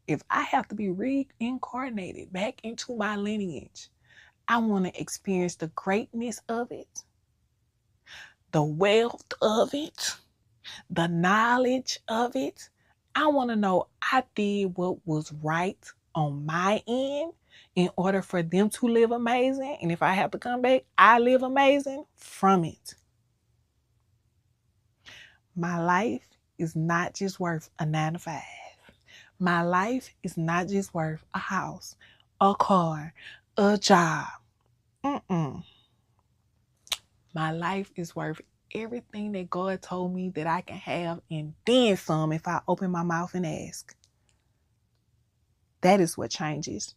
If I have to be reincarnated back into my lineage, I want to experience the greatness of it, the wealth of it, the knowledge of it. I want to know I did what was right on my end in order for them to live amazing. And if I have to come back, I live amazing from it. My life is not just worth a 9-to-5. My life is not just worth a house, a car, a job. My life is worth everything that God told me that I can have and then some if I open my mouth and ask. That is what changes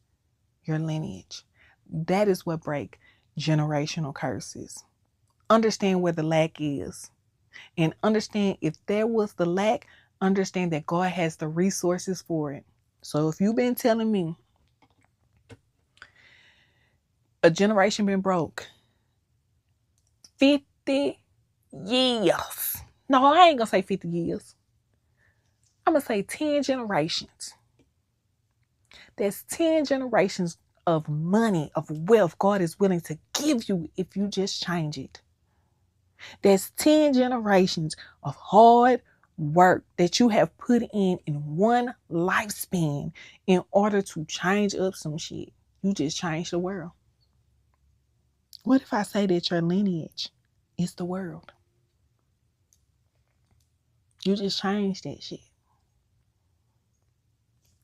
your lineage. That is what breaks generational curses. Understand where the lack is. And understand if there was the lack, understand that God has the resources for it. So if you've been telling me a generation been broke 50 years. No, I ain't gonna say 50 years. I'm gonna say 10 generations. There's 10 generations of money, of wealth God is willing to give you if you just change it. There's 10 generations of hard work that you have put in one lifespan in order to change up some shit. You just changed the world. What if I say that your lineage is the world? You just changed that shit.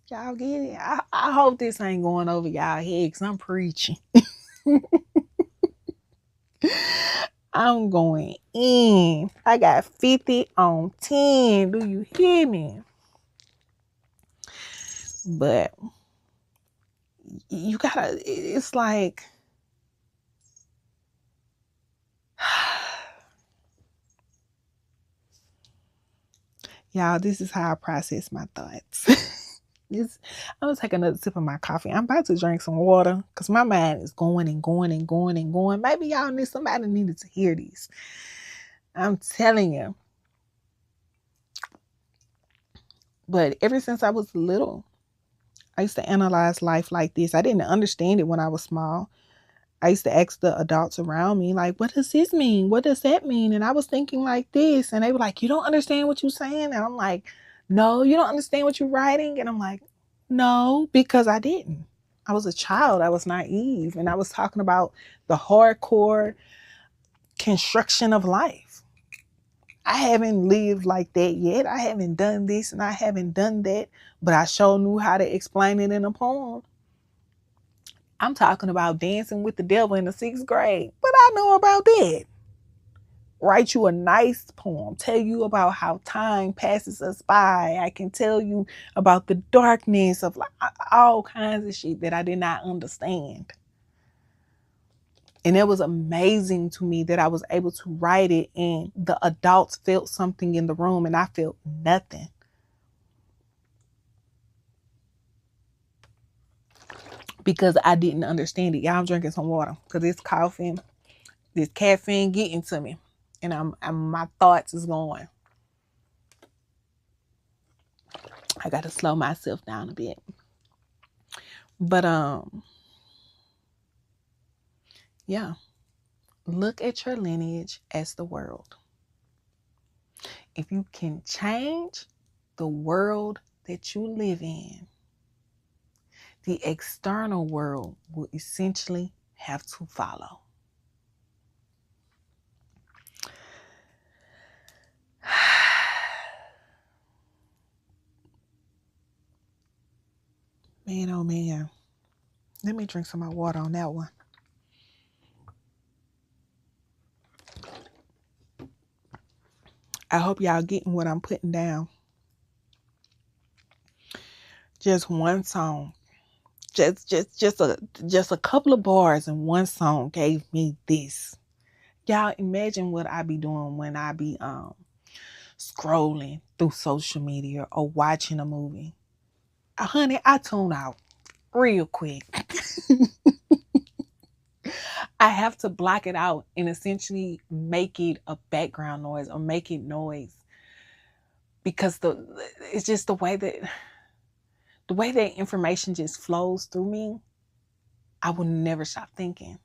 Y'all get it? I hope this ain't going over y'all head because I'm preaching. I'm going in. I got 50 on 10. Do you hear me? But you gotta, it's like, y'all, this is how I process my thoughts. I'm gonna take another sip of my coffee. I'm about to drink some water because my mind is going and going and going and going. Maybe somebody needed to hear this. I'm telling you. But ever since I was little, I used to analyze life like this. I didn't understand it when I was small. I used to ask the adults around me, like, what does this mean? What does that mean? And I was thinking like this. And they were like, you don't understand what you're saying? And I'm like, no, you don't understand what you're writing? And I'm like, no, because I didn't. I was a child. I was naive. And I was talking about the hardcore construction of life. I haven't lived like that yet. I haven't done this and I haven't done that. But I sure knew how to explain it in a poem. I'm talking about dancing with the devil in the 6th grade. But I know about that. write you a nice poem, tell you about how time passes us by. I can tell you about the darkness of like all kinds of shit that I did not understand. And it was amazing to me that I was able to write it and the adults felt something in the room and I felt nothing. Because I didn't understand it. Y'all, I'm drinking some water because this coughing, this caffeine getting to me. And my thoughts is going. I got to slow myself down a bit. But yeah. Look at your lineage as the world. If you can change the world that you live in, the external world will essentially have to follow. Man, oh man. Let me drink some more water on that one. I hope y'all getting what I'm putting down. Just one song. Just a couple of bars in one song gave me this. Y'all imagine what I be doing when I be scrolling through social media or watching a movie. Honey, I tune out real quick. I have to block it out and essentially make it a background noise or make it noise. Because it's just the way that information just flows through me, I will never stop thinking.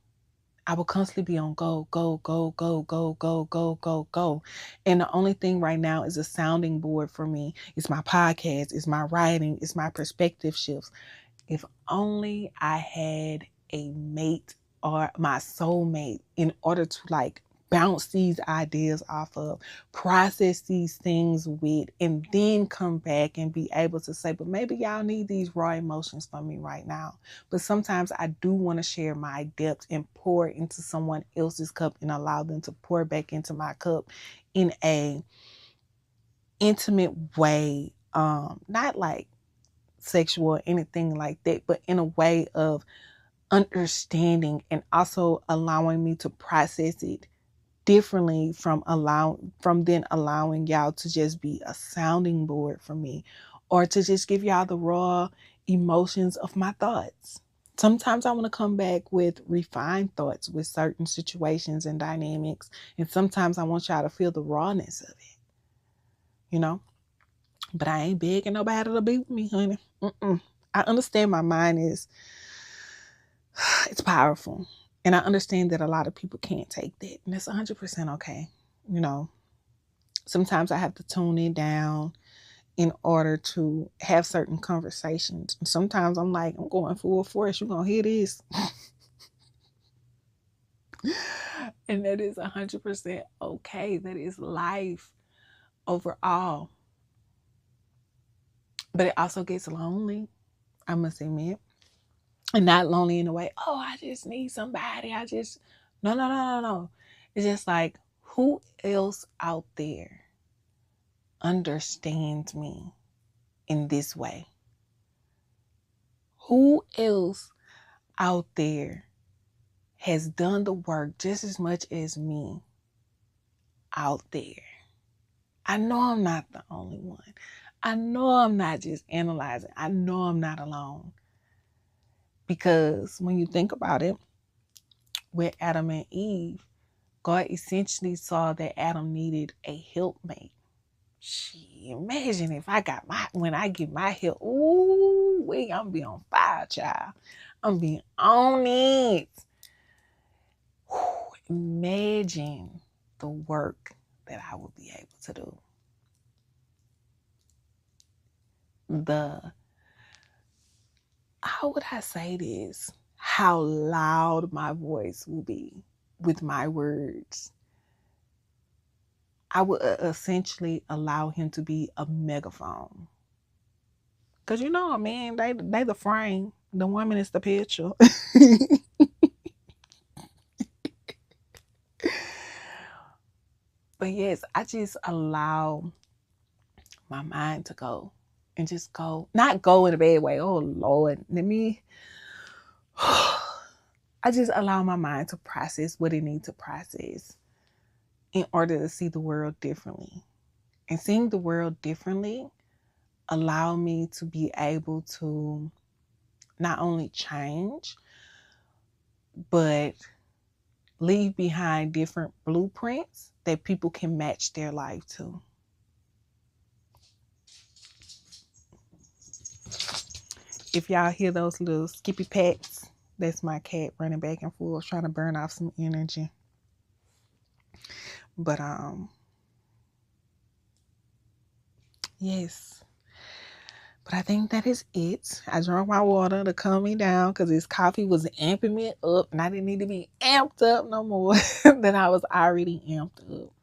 I will constantly be on go, go, go, go, go, go, go, go, go. And the only thing right now is a sounding board for me. It's my podcast, it's my writing, it's my perspective shifts. If only I had a mate or my soulmate in order to like bounce these ideas off of, process these things with, and then come back and be able to say, but maybe y'all need these raw emotions from me right now. But sometimes I do want to share my depth and pour into someone else's cup and allow them to pour back into my cup in a intimate way. Not like sexual or anything like that, but in a way of understanding and also allowing me to process it differently from then allowing y'all to just be a sounding board for me or to just give y'all the raw emotions of my thoughts. Sometimes I want to come back with refined thoughts with certain situations and dynamics, and sometimes I want y'all to feel the rawness of it, you know. But I ain't begging nobody to be with me, honey. I understand my mind it's powerful. And I understand that a lot of people can't take that. And that's 100% okay. You know, sometimes I have to tune it down in order to have certain conversations. And sometimes I'm like, I'm going full force. You're going to hear this. And that is 100% okay. That is life overall. But it also gets lonely, I must admit. And not lonely in a way, oh, I just need somebody. No. It's just like, who else out there understands me in this way? Who else out there has done the work just as much as me out there? I know I'm not the only one. I know I'm not just analyzing. I know I'm not alone. Because when you think about it, with Adam and Eve, God essentially saw that Adam needed a helpmate. Imagine if when I get my help, ooh, I'm be on fire, child. I'm being on it. Imagine the work that I will be able to do. How would I say this? How loud my voice will be with my words. I would essentially allow him to be a megaphone. Because you know, man, they the frame. The woman is the picture. But yes, I just allow my mind to go and just go, not go in a bad way. Oh Lord, let me. I just allow my mind to process what it needs to process in order to see the world differently. And seeing the world differently allow me to be able to not only change, but leave behind different blueprints that people can match their life to. If y'all hear those little skippy pats, that's my cat running back and forth trying to burn off some energy. But yes. But I think that is it. I drank my water to calm me down because this coffee was amping me up and I didn't need to be amped up no more than I was already amped up.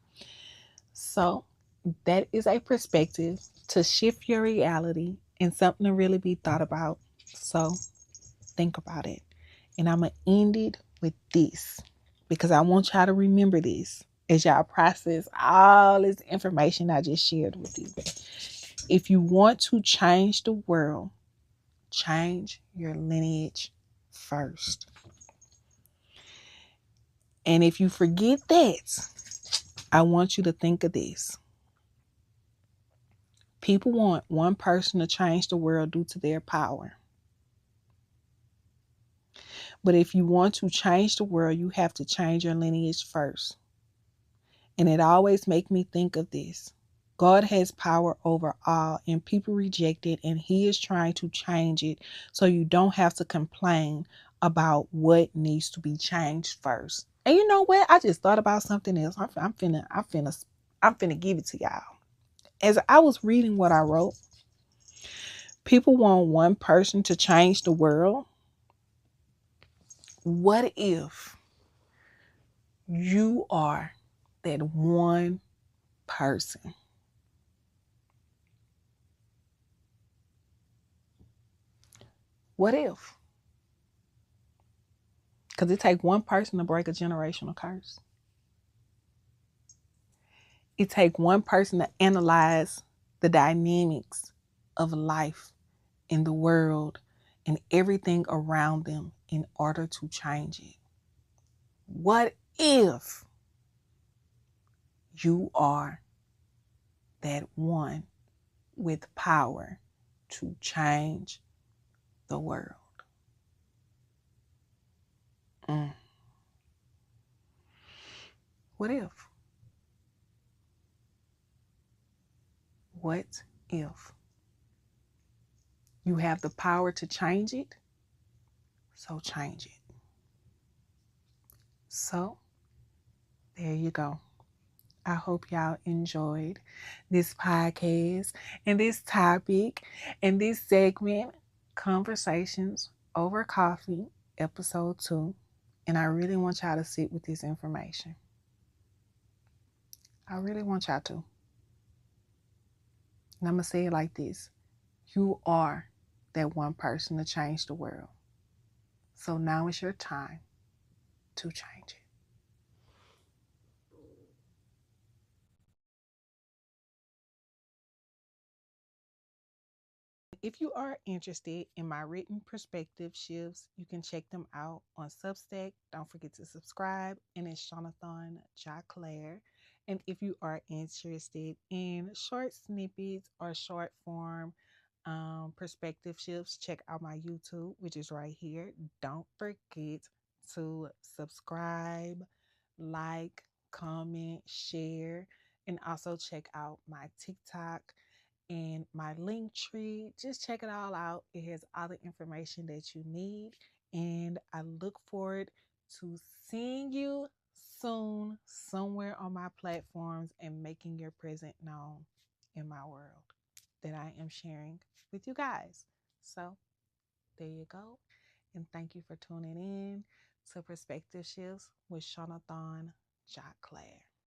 So that is a perspective to shift your reality and something to really be thought about. So think about it. And I'm going to end it with this because I want y'all to remember this as y'all process all this information I just shared with you. If you want to change the world, change your lineage first. And if you forget that, I want you to think of this. People want one person to change the world due to their power. But if you want to change the world, you have to change your lineage first. And it always makes me think of this. God has power over all, and people reject it, and He is trying to change it so you don't have to complain about what needs to be changed first. And you know what? I just thought about something else. I'm finna give it to y'all. As I was reading what I wrote, people want one person to change the world. What if you are that one person? What if? Because it takes one person to break a generational curse. It takes one person to analyze the dynamics of life in the world and everything around them in order to change it. What if you are that one with power to change the world? Mm. What if? What if? You have the power to change it, so change it. So, there you go. I hope y'all enjoyed this podcast and this topic and this segment, Conversations Over Coffee, episode 2. And I really want y'all to sit with this information. I really want y'all to. And I'm going to say it like this. You are that one person to change the world. So now is your time to change it. If you are interested in my written perspective shifts, you can check them out on Substack. Don't forget to subscribe. And it's Jonathan Jaclair. And if you are interested in short snippets or short form perspective shifts, check out my YouTube, which is right here. Don't forget to subscribe, like, comment, share, and also check out my TikTok and my link tree. Just check it all out. It has all the information that you need. And I look forward to seeing you soon somewhere on my platforms and making your presence known in my world that I am sharing with you guys. So there you go. And thank you for tuning in to Perspective Shifts with Jonathan Jaclair.